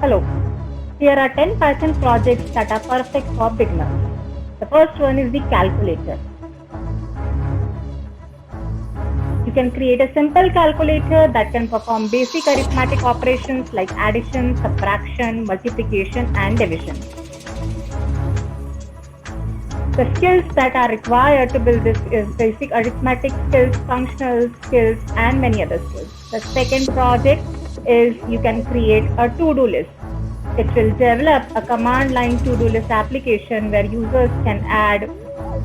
Hello, here are 10 Python projects that are perfect for beginners. The first one is the calculator. You can create a simple calculator that can perform basic arithmetic operations like addition, subtraction, multiplication, and division. The skills that are required to build this is basic arithmetic skills, functional skills, and many other skills. The second project is you can create a to-do list. It will develop a command line to-do list application where users can add,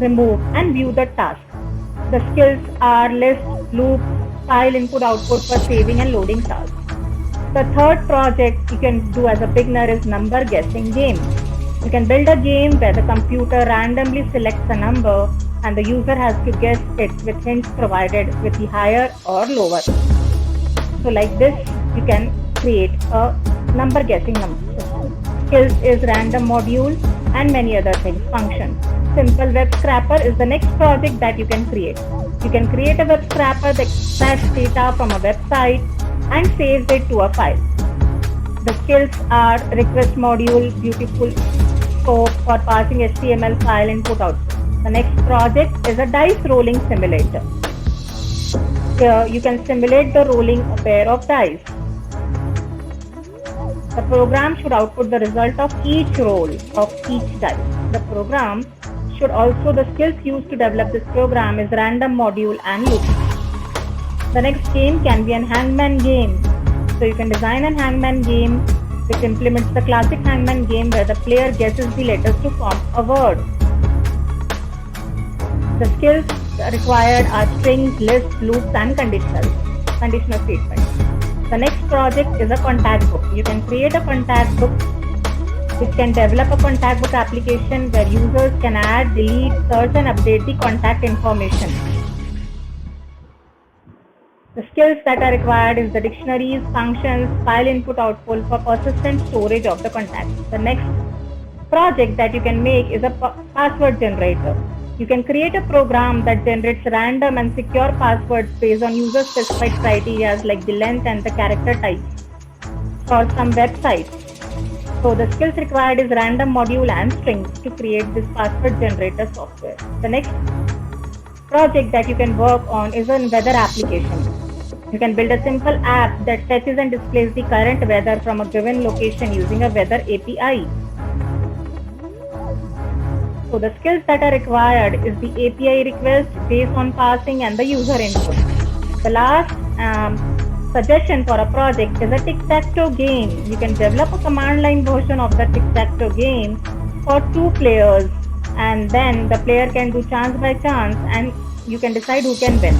remove, and view the task. The skills are list, loop, file input output for saving and loading tasks. The third project you can do as a beginner is number guessing game. You can build a game where the computer randomly selects a number and the user has to guess it with hints provided with the higher or lower. So like this, you can create a number guessing number system. Skills is random module and many other things, function. Simple web scraper is the next project that you can create. You can create a web scraper that extracts data from a website and saves it to a file. The skills are request module, beautiful scope for passing HTML file input output. The next project is a dice rolling simulator. Here you can simulate the rolling a pair of dice. The program should output the result of each roll of each dice. The program should also, the skills used to develop this program is random module and loop. The next game can be an hangman game. So you can design an hangman game which implements the classic hangman game where the player guesses the letters to form a word. The skills required are strings, lists, loops, and conditional statements. The next project is a contact book. You can create a contact book which can develop a contact book application where users can add, delete, search, and update the contact information. The skills that are required is the dictionaries, functions, file input output for persistent storage of the contacts. The next project that you can make is a password generator. You can create a program that generates random and secure passwords based on user-specified criteria like the length and the character type for some websites. So the skills required is random module and strings to create this password generator software. The next project that you can work on is a weather application. You can build a simple app that fetches and displays the current weather from a given location using a weather API. So the skills that are required is the API request, JSON parsing, and the user input. The last suggestion for a project is a tic-tac-toe game. You can develop a command line version of the tic-tac-toe game for 2 players, and then the player can do chance by chance and you can decide who can win.